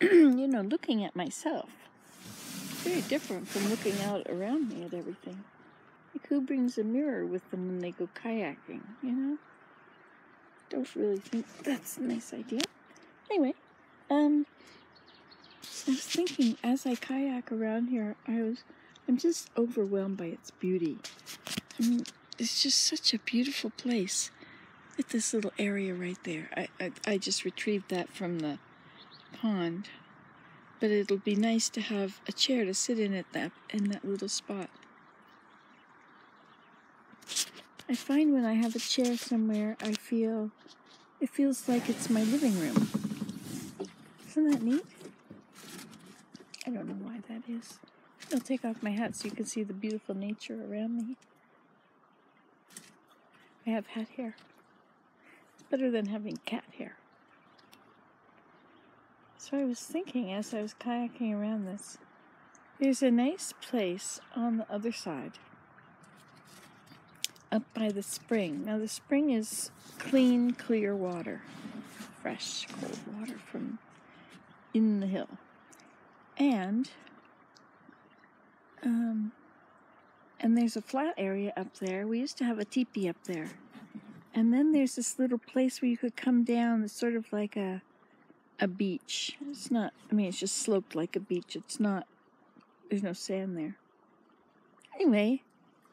looking at myself. Very different from looking out around me at everything. Like, who brings a mirror with them when they go kayaking, Don't really think that's a nice idea. Anyway, I was thinking as I kayak around here, I'm just overwhelmed by its beauty. I mean, it's just such a beautiful place. At this little area right there. I just retrieved that from the pond. But it'll be nice to have a chair to sit in in that little spot. I find when I have a chair somewhere, it feels like it's my living room. Isn't that neat? I don't know why that is. I'll take off my hat so you can see the beautiful nature around me. I have hat hair. It's better than having cat hair. So I was thinking as I was kayaking around this, there's a nice place on the other side, up by the spring. Now the spring is clean, clear water, fresh, cold water from in the hill. And there's a flat area up there. We used to have a teepee up there. And then there's this little place where you could come down. It's sort of like a beach. It's just sloped like a beach. There's no sand there. Anyway,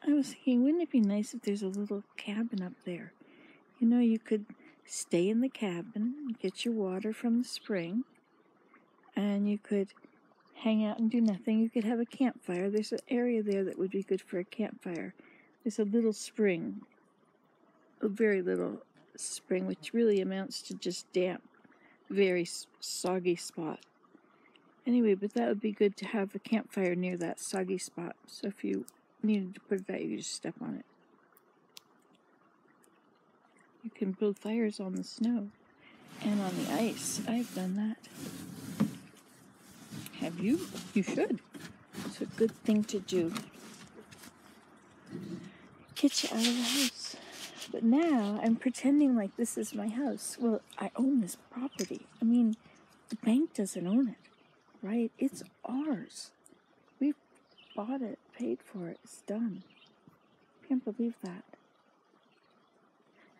I was thinking, wouldn't it be nice if there's a little cabin up there? You could stay in the cabin, get your water from the spring, and you could hang out and do nothing. You could have a campfire. There's an area there that would be good for a campfire. There's a little spring, a very little spring, which really amounts to just damp, very soggy spot. Anyway, but that would be good to have a campfire near that soggy spot. So if you needed to put it out, you could just step on it. You can build fires on the snow and on the ice. I've done that. Have you? You should. It's a good thing to do. Get you out of the house. But now I'm pretending like this is my house. Well, I own this property. The bank doesn't own it, right? It's ours. We've bought it, paid for it. It's done. Can't believe that.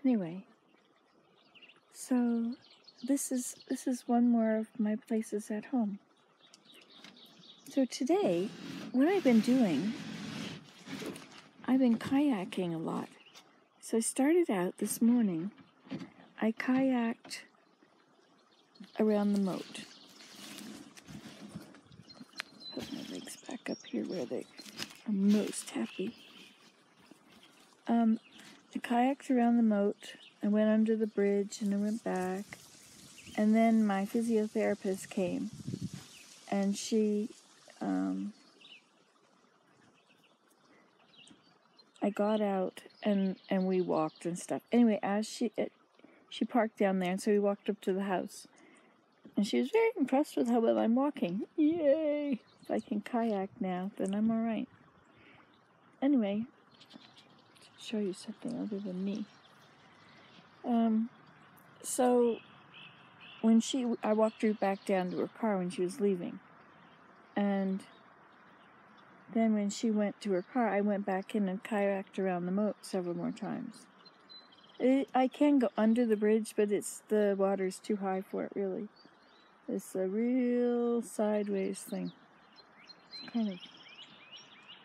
Anyway, so this is one more of my places at home. So today, what I've been doing, I've been kayaking a lot. So I started out this morning, I kayaked around the moat. Put my legs back up here where they are most happy. I kayaked around the moat. I went under the bridge and I went back. And then my physiotherapist came and I got out and we walked and stuff. Anyway, as she parked down there, and so we walked up to the house. And she was very impressed with how well I'm walking. Yay! If I can kayak now, then I'm all right. Anyway, to show you something other than me. So when I walked her back down to her car when she was leaving. And then when she went to her car, I went back in and kayaked around the moat several more times. I can go under the bridge, but the water's too high for it, really. It's a real sideways thing. Kind of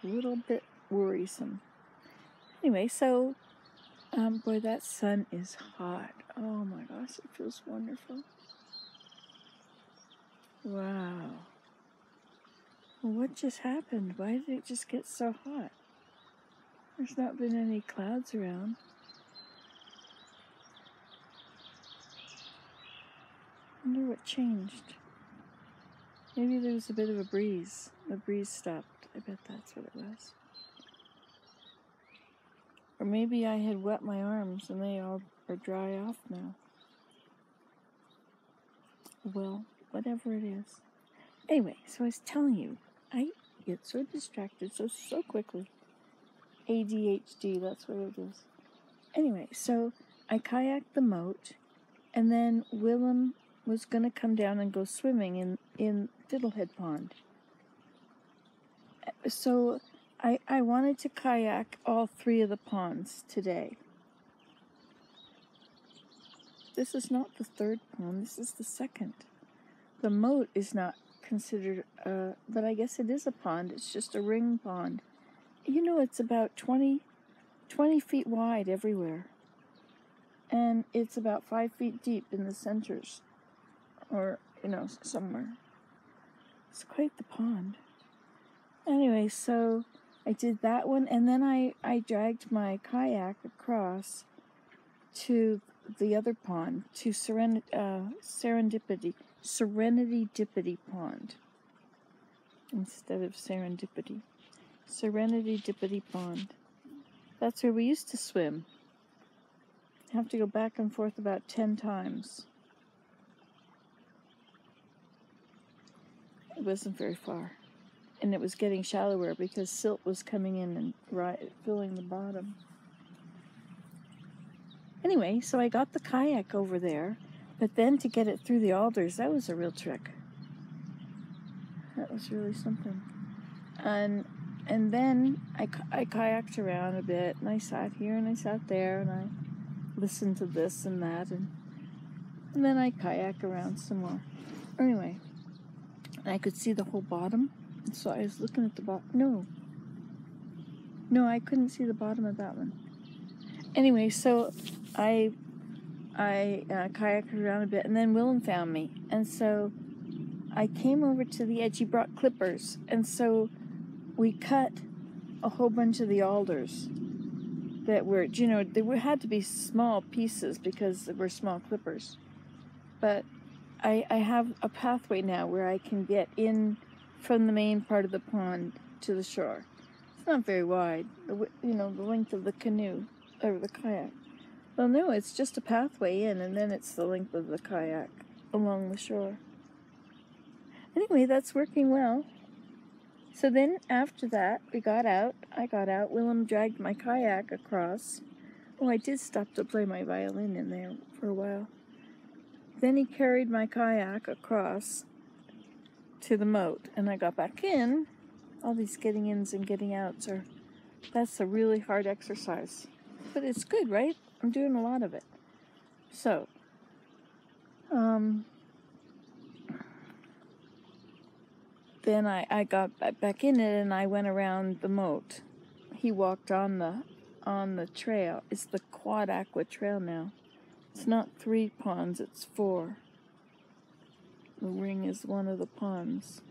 a little bit worrisome. Anyway, so, boy, that sun is hot. Oh my gosh, it feels wonderful. Wow. What just happened? Why did it just get so hot? There's not been any clouds around. I wonder what changed. Maybe there was a bit of a breeze. The breeze stopped. I bet that's what it was. Or maybe I had wet my arms and they all are dry off now. Well, whatever it is. Anyway, so I was telling you, I get so distracted so quickly. ADHD, that's what it is. Anyway, so I kayaked the moat, and then Willem was going to come down and go swimming in Fiddlehead Pond. So I wanted to kayak all 3 of the ponds today. This is not the 3rd pond, this is the 2nd. The moat is not considered, but I guess it is a pond. It's just a ring pond. You know, it's about 20 feet wide everywhere. And it's about 5 feet deep in the centers. Or, you know, somewhere. It's quite the pond. Anyway, so I did that one, and then I dragged my kayak across to the other pond, to Serenity Dippity Pond, instead of Serendipity. Serenity Dippity Pond. That's where we used to swim. Have to go back and forth about 10 times. It wasn't very far. And it was getting shallower because silt was coming in and filling the bottom. Anyway, so I got the kayak over there, but then to get it through the alders, that was a real trick. That was really something. And then I kayaked around a bit, and I sat here and I sat there, and I listened to this and that, and then I kayaked around some more. Anyway, I could see the whole bottom, and so I was looking at the bottom. No, I couldn't see the bottom of that one. Anyway, so I kayaked around a bit, and then Willem found me, and so I came over to the edge. He brought clippers, and so we cut a whole bunch of the alders that were, you know, they had to be small pieces because they were small clippers. But I have a pathway now where I can get in from the main part of the pond to the shore. It's not very wide, you know, the length of the canoe, or the kayak. Well, no, it's just a pathway in, and then it's the length of the kayak along the shore. Anyway, that's working well. So then after that, I got out, Willem dragged my kayak across. Oh, I did stop to play my violin in there for a while. Then he carried my kayak across to the moat, and I got back in. All these getting ins and getting outs that's a really hard exercise. But it's good, right? I'm doing a lot of it. So, then I got back in it, and I went around the moat. He walked on the trail. It's the Quad Aqua Trail now. It's not 3 ponds, it's 4. The ring is one of the ponds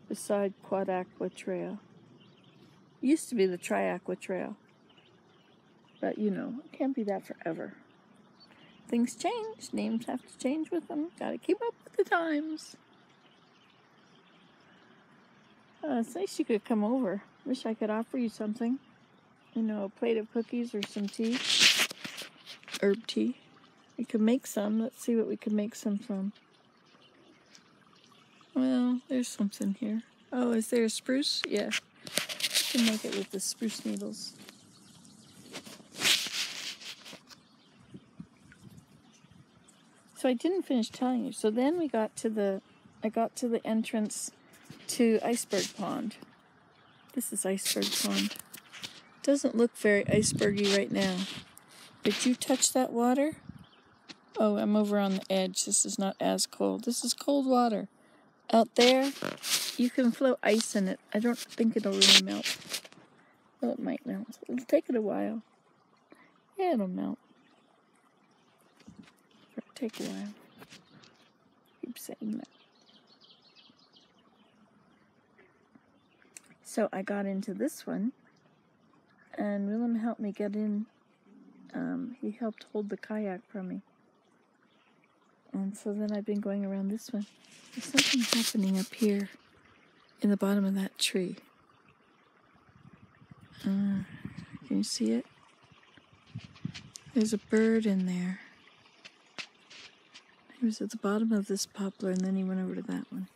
beside Quad Aqua Trail. It used to be the Tri-Aqua Trail. But, you know, it can't be that forever. Things change. Names have to change with them. Gotta keep up with the times. It's nice you could come over. Wish I could offer you something. You know, a plate of cookies or some tea. Herb tea. We could make some. Let's see what we could make some from. Well, there's something here. Oh, is there a spruce? Yeah. I can make it with the spruce needles. So I didn't finish telling you. So then I got to the entrance to Iceberg Pond. This is Iceberg Pond. Doesn't look very icebergy right now. Did you touch that water? Oh, I'm over on the edge. This is not as cold. This is cold water. Out there, you can float ice in it. I don't think it'll really melt. Well, it might melt. It'll take it a while. Yeah, it'll melt. It'll take a while. Keep saying that. So I got into this one, and Willem helped me get in. He helped hold the kayak for me. And so then I've been going around this one. There's something happening up here in the bottom of that tree. Can you see it? There's a bird in there. He was at the bottom of this poplar, and then he went over to that one.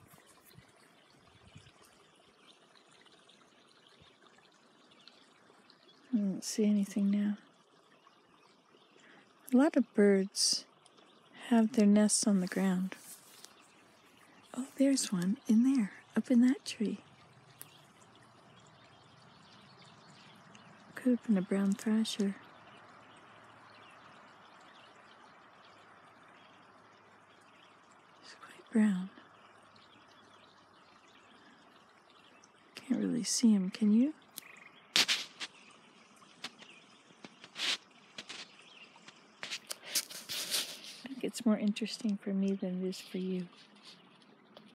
I don't see anything now. A lot of birds have their nests on the ground. There's one in there, up in that tree. Could have been a brown thrasher. It's quite brown. Can't really see him, can you? I think it's more interesting for me than it is for you.